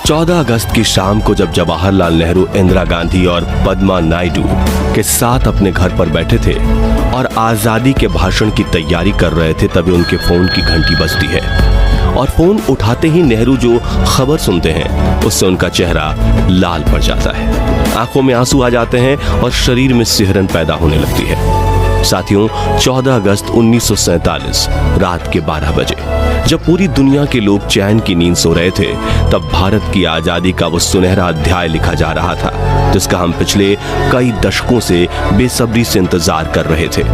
14 अगस्त की शाम को जब जवाहरलाल नेहरू, इंदिरा गांधी और पद्मा नायडू के साथ अपने घर पर बैठे थे और आजादी के भाषण की तैयारी कर रहे थे, तभी उनके फोन की घंटी बजती है और फोन उठाते ही नेहरू जो खबर सुनते हैं उससे उनका चेहरा लाल पड़ जाता है, आंखों में आंसू आ जाते हैं और शरीर में सिहरन पैदा होने लगती है। साथियों, 14 अगस्त 1947 रात के 12 बजे जब पूरी दुनिया के लोग चैन की नींद सो रहे थे, तब भारत की आजादी का वो सुनहरा अध्याय लिखा जा रहा था जिसका हम पिछले कई दशकों से बेसब्री से इंतजार कर रहे थे।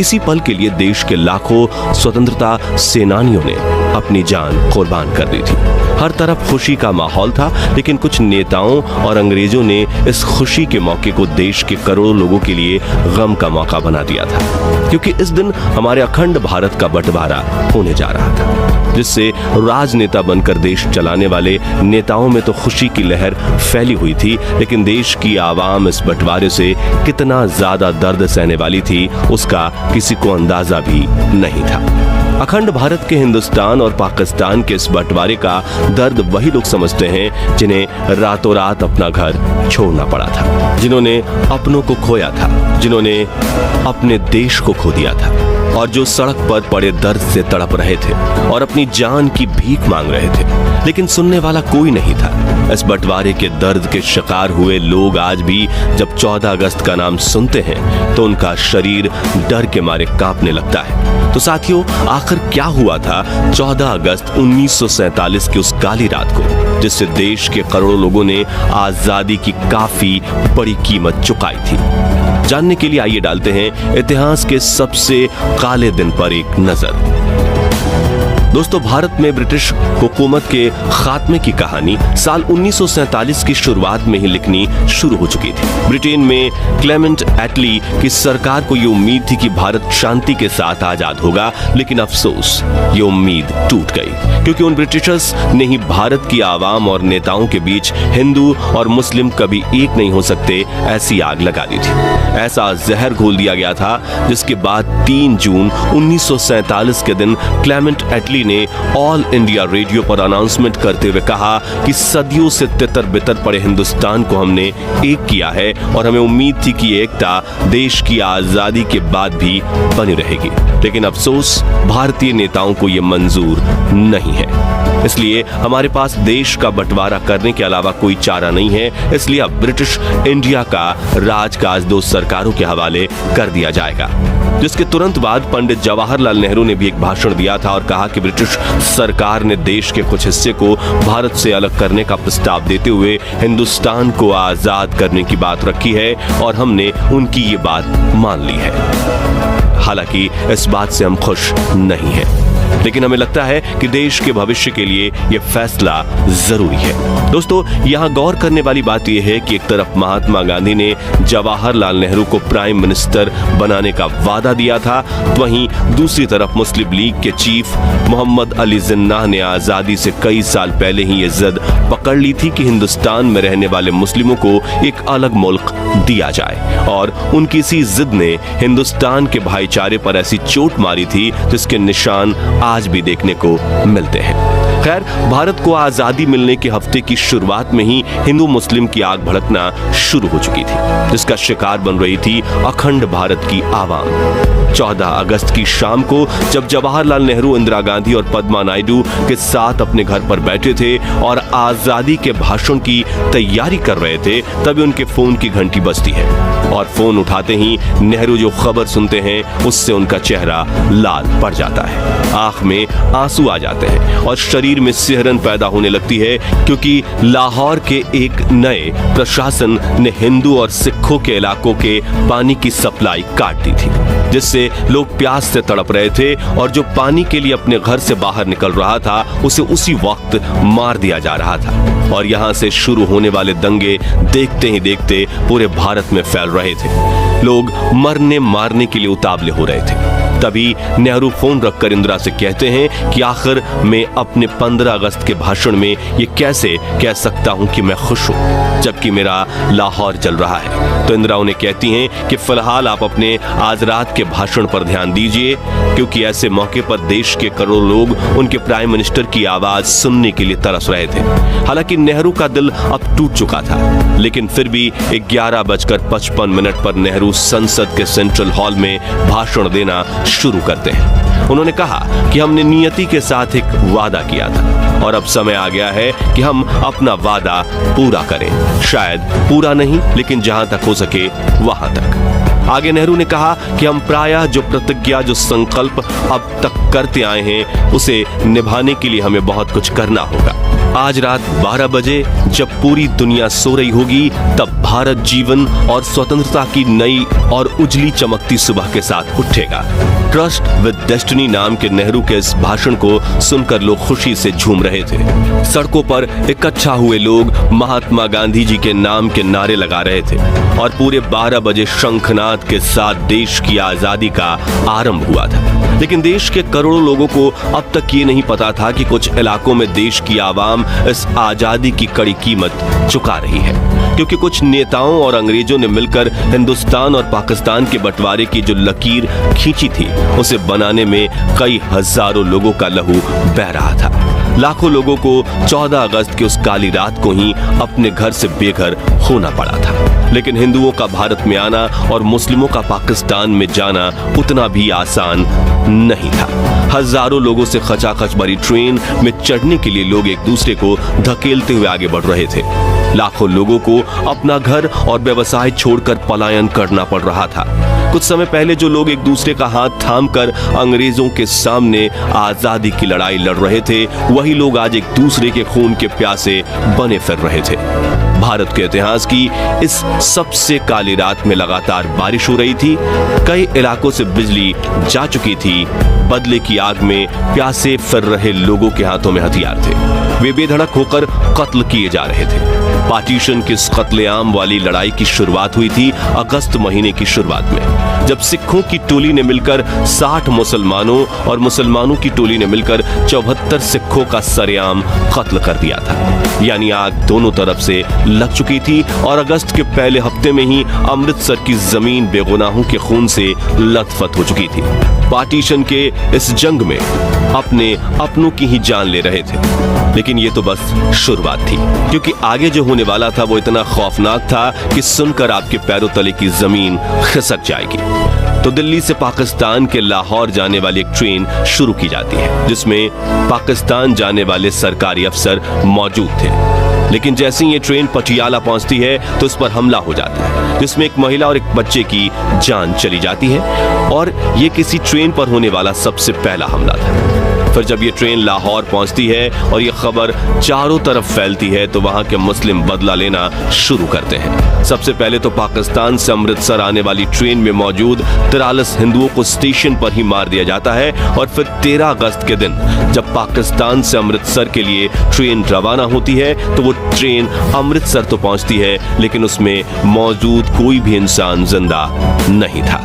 इसी पल के लिए देश के लाखों स्वतंत्रता सेनानियों ने अपनी जान कुर्बान कर दी थी। हर तरफ खुशी का माहौल था, लेकिन कुछ नेताओं और अंग्रेजों ने इस खुशी के मौके को देश के करोड़ों लोगों के लिए गम का मौका बना दिया था, क्योंकि इस दिन हमारे अखंड भारत का बंटवारा होने जा रहा था, जिससे राजनेता बनकर देश चलाने वाले नेताओं में तो खुशी की लहर फैली हुई थी, लेकिन देश की आवाम इस बंटवारे से कितना ज्यादा दर्द सहने वाली थी उसका किसी को अंदाजा भी नहीं था। अखंड भारत के हिंदुस्तान और पाकिस्तान के इस बंटवारे का दर्द वही लोग समझते हैं जिन्हें रातों रात अपना घर छोड़ना पड़ा था, जिन्होंने अपनों को खोया था, जिन्होंने अपने देश को खो दिया था और जो सड़क पर पड़े दर्द से तड़प रहे थे और अपनी जान की भीख मांग रहे थे, लेकिन सुनने वाला कोई नहीं था। इस बंटवारे के दर्द के शिकार हुए लोग आज भी जब 14 अगस्त का नाम सुनते हैं तो उनका शरीर डर के मारे कांपने लगता है। तो साथियों, आखिर क्या हुआ था 14 अगस्त 1947 की उस काली रात को, जिससे देश के करोड़ों लोगों ने आजादी की काफी बड़ी कीमत चुकाई थी? जानने के लिए आइए डालते हैं इतिहास के सबसे काले दिन पर एक नजर। दोस्तों, भारत में ब्रिटिश हुकूमत के खात्मे की कहानी साल 1947 की शुरुआत में ही लिखनी शुरू हो चुकी थी। ब्रिटेन में क्लेमेंट एटली की सरकार को ये उम्मीद थी कि भारत शांति के साथ आजाद होगा, लेकिन अफसोस ये उम्मीद टूट गई, क्योंकि उन ब्रिटिशर्स ने ही भारत की आवाम और नेताओं के बीच हिंदू और मुस्लिम कभी एक नहीं हो सकते ऐसी आग लगा दी थी। ऐसा जहर घोल दिया गया था, जिसके बाद 3 जून 1947 के दिन क्लेमेंट एटली ने ऑल इंडिया रेडियो पर अनाउंसमेंट करते हुए कहा कि सदियों से तितर बितर पड़े हिंदुस्तान को हमने एक किया है और हमें उम्मीद थी कि ये एकता देश की आजादी के बाद भी बनी रहेगी, लेकिन अफसोस भारतीय नेताओं को ये मंजूर नहीं है। इसलिए हमारे पास देश का बंटवारा करने के अलावा कोई चारा नहीं है। इसलिए अब ब्रिटिश इंडिया का राजकाज 2 सरकारों के हवाले कर दिया जाएगा, जिसके तुरंत बाद पंडित जवाहरलाल नेहरू ने भी एक भाषण दिया था और कहा कि ब्रिटिश सरकार ने देश के कुछ हिस्से को भारत से अलग करने का प्रस्ताव देते हुए हिंदुस्तान को आजाद करने की बात रखी है और हमने उनकी ये बात मान ली है। हालांकि इस बात से हम खुश नहीं हैं, लेकिन हमें लगता है कि देश के भविष्य के लिए यह फैसला जरूरी है। दोस्तों, यहाँ गौर करने वाली बात यह है कि एक तरफ महात्मा गांधी ने जवाहरलाल नेहरू को प्राइम मिनिस्टर बनाने का वादा दिया था, वहीं दूसरी तरफ मुस्लिम लीग के चीफ मोहम्मद अली जिन्नाह ने आजादी से कई साल पहले ही ये जिद पकड़ ली थी कि हिंदुस्तान में रहने वाले मुस्लिमों को एक अलग मुल्क दिया जाए, और उनकी इसी जिद ने हिंदुस्तान के भाईचारे पर ऐसी चोट मारी थी जिसके निशान आज भी देखने को मिलते हैं। खैर, भारत को आजादी मिलने के हफ्ते की शुरुआत में ही हिंदू मुस्लिम की आग भड़कना शुरू हो चुकी थी, जिसका शिकार बन रही थी अखंड भारत की आवाम। 14 अगस्त की शाम को जब जवाहरलाल नेहरू, इंदिरा गांधी और पद्मा नायडू के साथ अपने घर पर बैठे थे और आजादी के भाषण की तैयारी कर रहे थे, तभी उनके फोन की घंटी बजती है और फोन उठाते ही नेहरू जो खबर सुनते हैं उससे उनका चेहरा लाल पड़ जाता है, आंख में आंसू आ जाते हैं और शरीर में सिहरन पैदा होने लगती है, क्योंकि लाहौर के एक नए प्रशासन ने हिंदू और सिखों के इलाकों के पानी की सप्लाई काट दी थी, जिससे लोग प्यास से तड़प रहे थे और जो पानी के लिए अपने घर से बाहर निकल रहा था उसे उसी वक्त मार दिया जा रहा था। और यहां से शुरू होने वाले दंगे देखते ही देखते पूरे भारत में फैल रहे थे। लोग मरने मारने के लिए उतावले हो रहे थे। तभी नेहरू फोन रखकर इंदिरा से कहते हैं कि आखिर मैं अपने 15 अगस्त के भाषण में ये कैसे कह सकता हूं कि मैं खुश हूं जबकि मेरा लाहौर जल रहा है। तो इंदिरा उन्हें कहती हैं कि फिलहाल आप अपने आज रात के भाषण पर ध्यान दीजिए, क्योंकि ऐसे मौके पर देश के करोड़ों लोग उनके प्राइम मिनिस्टर की आवाज सुनने के लिए तरस रहे थे। हालांकि नेहरू का दिल अब टूट चुका था, लेकिन फिर भी 11:55 पर नेहरू संसद के सेंट्रल हॉल में भाषण देना शुरू करते हैं। उन्होंने कहा कि हमने नियति के साथ एक वादा किया था और अब समय आ गया है कि हम अपना वादा पूरा करें। शायद पूरा नहीं, लेकिन जहां तक हो सके वहां तक। आगे नेहरू ने कहा कि हम प्रायः जो प्रतिज्ञा, जो संकल्प अब तक करते आए हैं, उसे निभाने के लिए हमें बहुत कुछ करना होगा। आज रात 12 बजे जब पूरी दुनिया सो रही होगी, तब भारत जीवन और स्वतंत्रता की नई और उजली चमकती सुबह के साथ उठेगा। ट्रस्ट विद डेस्टिनी नाम के नेहरू के इस भाषण को सुनकर लोग खुशी से झूम रहे थे। सड़कों पर इकट्ठा हुए लोग महात्मा गांधी जी के नाम के नारे लगा रहे थे और पूरे 12 बजे शंखनाद के साथ देश की आजादी का आरंभ हुआ था। लेकिन देश के करोड़ों लोगों को अब तक ये नहीं पता था कि कुछ इलाकों में देश की आवाम इस आजादी की कड़ी कीमत चुका रही है, क्योंकि कुछ नेताओं और अंग्रेजों ने मिलकर हिंदुस्तान और पाकिस्तान के बंटवारे की जो लकीर खींची थी, उसे बनाने में कई हजारों लोगों का लहू बह रहा था। लाखों लोगों को 14 अगस्त की उस काली रात को ही अपने घर से बेघर होना पड़ा था। लेकिन हिंदुओं का भारत में आना और मुस्लिमों का पाकिस्तान में जाना उतना भी आसान नहीं था। हजारों लोगों से खचाखच भरी ट्रेन में चढ़ने के लिए लोग एक दूसरे को धकेलते हुए आगे बढ़ रहे थे। लाखों लोगों को अपना घर और व्यवसाय छोड़कर पलायन करना पड़ रहा था। कुछ समय पहले जो लोग एक दूसरे का हाथ थामकर अंग्रेजों के सामने आजादी की लड़ाई लड़ रहे थे, वही लोग आज एक दूसरे के खून के प्यासे बने फिर रहे थे। भारत के इतिहास की इस सबसे काली रात में लगातार बारिश हो रही थी। कई इलाकों से बिजली जा चुकी थी। बदले की आग में प्यासे फिर रहे लोगों के हाथों में हथियार थे। वे बेधड़क होकर कत्ल किए जा रहे थे। पार्टीशन की इस कत्लेआम वाली लड़ाई की शुरुआत हुई थी अगस्त महीने की शुरुआत में, जब सिखों की टोली ने मिलकर 60 मुसलमानों और मुसलमानों की टोली ने मिलकर 74 सिखों का सरेआम कत्ल कर दिया था। यानी आग दोनों तरफ से लग चुकी थी और अगस्त के पहले हफ्ते में ही अमृतसर की जमीन बेगुनाहों के खून से लथपथ हो चुकी थी। पार्टीशन के इस जंग में अपनों की ही जान ले रहे थे। लेकिन ये तो बस शुरुआत थी, क्योंकि आगे जो होने वाला था वो इतना खौफनाक था कि सुनकर आपके पैरों तले की जमीन खिसक जाएगी। तो दिल्ली से पाकिस्तान के लाहौर जाने वाली एक ट्रेन शुरू की जाती है, जिसमें पाकिस्तान जाने वाले सरकारी अफसर मौजूद थे। लेकिन जैसे ही ये ट्रेन पटियाला पहुंचती है तो इस पर हमला हो जाता है, जिसमें एक महिला और एक बच्चे की जान चली जाती है और ये किसी ट्रेन पर होने वाला सबसे पहला हमला था। फिर जब ये ट्रेन लाहौर पहुंचती है और ये खबर चारों तरफ फैलती है, तो वहां के मुस्लिम बदला लेना शुरू करते हैं। सबसे पहले तो पाकिस्तान से अमृतसर आने वाली ट्रेन में मौजूद 43 हिंदुओं को स्टेशन पर ही मार दिया जाता है और फिर 13 अगस्त के दिन जब पाकिस्तान से अमृतसर के लिए ट्रेन रवाना होती है, तो वो ट्रेन अमृतसर तो पहुंचती है, लेकिन उसमें मौजूद कोई भी इंसान जिंदा नहीं था।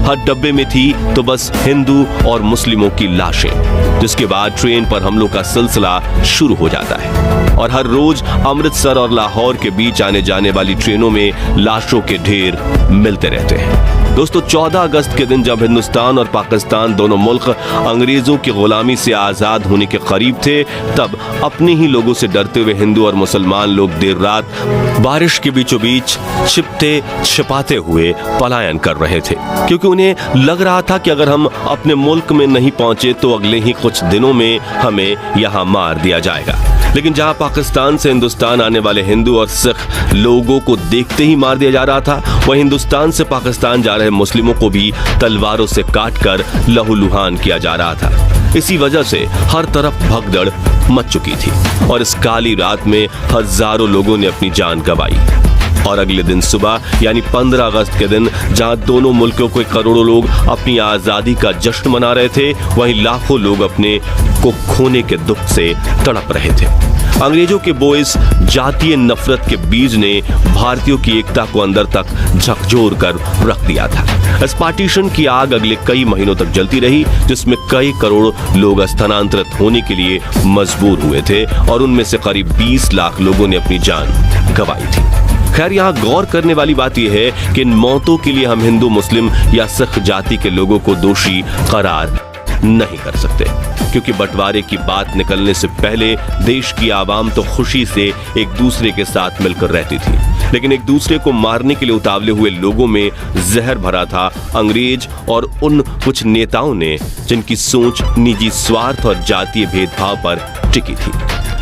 हर डब्बे में थी तो बस हिंदू और मुस्लिमों की लाशें। जिसके बाद ट्रेन पर हमलों का सिलसिला शुरू हो जाता है और हर रोज अमृतसर और लाहौर के बीच आने जाने वाली ट्रेनों में लाशों के ढेर मिलते रहते हैं। दोस्तों, 14 अगस्त के दिन जब हिंदुस्तान और पाकिस्तान दोनों मुल्क अंग्रेजों की गुलामी से आजाद होने के करीब थे, तब अपने ही लोगों से डरते हुए हिंदू और मुसलमान लोग देर रात बारिश के बीचों बीच छिपते छिपाते हुए पलायन कर रहे थे, क्योंकि उन्हें लग रहा था कि अगर हम अपने मुल्क में नहीं पहुंचे तो अगले ही कुछ दिनों में हमें यहाँ मार दिया जाएगा। लेकिन जहां पाकिस्तान से हिंदुस्तान आने वाले हिंदू और सिख लोगों को देखते ही मार दिया जा रहा था, वहीं हिंदुस्तान से पाकिस्तान जा रहे मुस्लिमों को भी तलवारों से काटकर लहूलुहान किया जा रहा था। इसी वजह से हर तरफ भगदड़ मच चुकी थी और इस काली रात में हजारों लोगों ने अपनी जान गंवाई। और अगले दिन सुबह यानी 15 अगस्त के दिन जहां दोनों मुल्कों के करोड़ों लोग अपनी आजादी का जश्न मना रहे थे, वहीं लाखों लोग अपने को खोने के दुख से तड़प रहे थे। अंग्रेजों के बोए जातीय नफरत के बीज ने भारतीयों की एकता को अंदर तक झकझोर कर रख दिया था। इस पार्टीशन की आग अगले कई महीनों तक जलती रही, जिसमें कई करोड़ लोग स्थानांतरित होने के लिए मजबूर हुए थे और उनमें से करीब 20 लाख लोगों ने अपनी जान गंवाई थी। खैर, यहाँ गौर करने वाली बात यह है कि इन मौतों के लिए हम हिंदू, मुस्लिम या सिख जाति के लोगों को दोषी करार नहीं कर सकते, क्योंकि बंटवारे की बात निकलने से पहले देश की आवाम तो खुशी से एक दूसरे के साथ मिलकर रहती थी, लेकिन एक दूसरे को मारने के लिए उतावले हुए लोगों में जहर भरा था अंग्रेज और उन कुछ नेताओं ने जिनकी सोच निजी स्वार्थ और जातीय भेदभाव पर टिकी थी।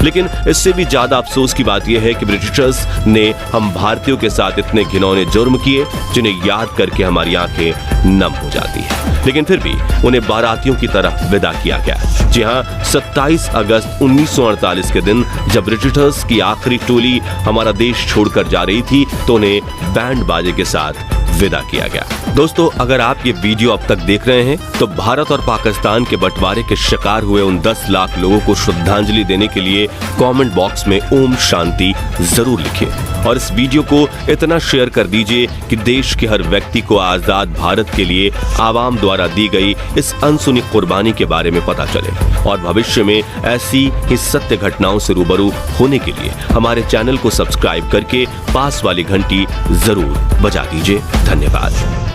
लेकिन इससे भी ज्यादा अफसोस की बात यह है कि ब्रिटिशर्स ने हम भारतीयों के साथ इतने घिनौने जुर्म किए जिन्हें याद करके हमारी आंखें नम हो जाती है, लेकिन फिर भी उन्हें बारातियों की तरह विदा किया गया। जी हां, 27 अगस्त 1948 के दिन जब ब्रिटिशर्स की आखिरी टोली हमारा देश छोड़कर जा रही थी तो उन्हें बैंड बाजे के साथ विदा किया गया। दोस्तों, अगर आप ये वीडियो अब तक देख रहे हैं तो भारत और पाकिस्तान के बंटवारे के शिकार हुए उन 10 लाख लोगों को श्रद्धांजलि देने के लिए कमेंट बॉक्स में ओम शांति जरूर लिखिए और इस वीडियो को इतना शेयर कर दीजिए कि देश के हर व्यक्ति को आजाद भारत के लिए आवाम द्वारा दी गई इस अनसुनी कुर्बानी के बारे में पता चले और भविष्य में ऐसी ही सत्य घटनाओं से रूबरू होने के लिए हमारे चैनल को सब्सक्राइब करके पास वाली घंटी जरूर बजा दीजिए। धन्यवाद।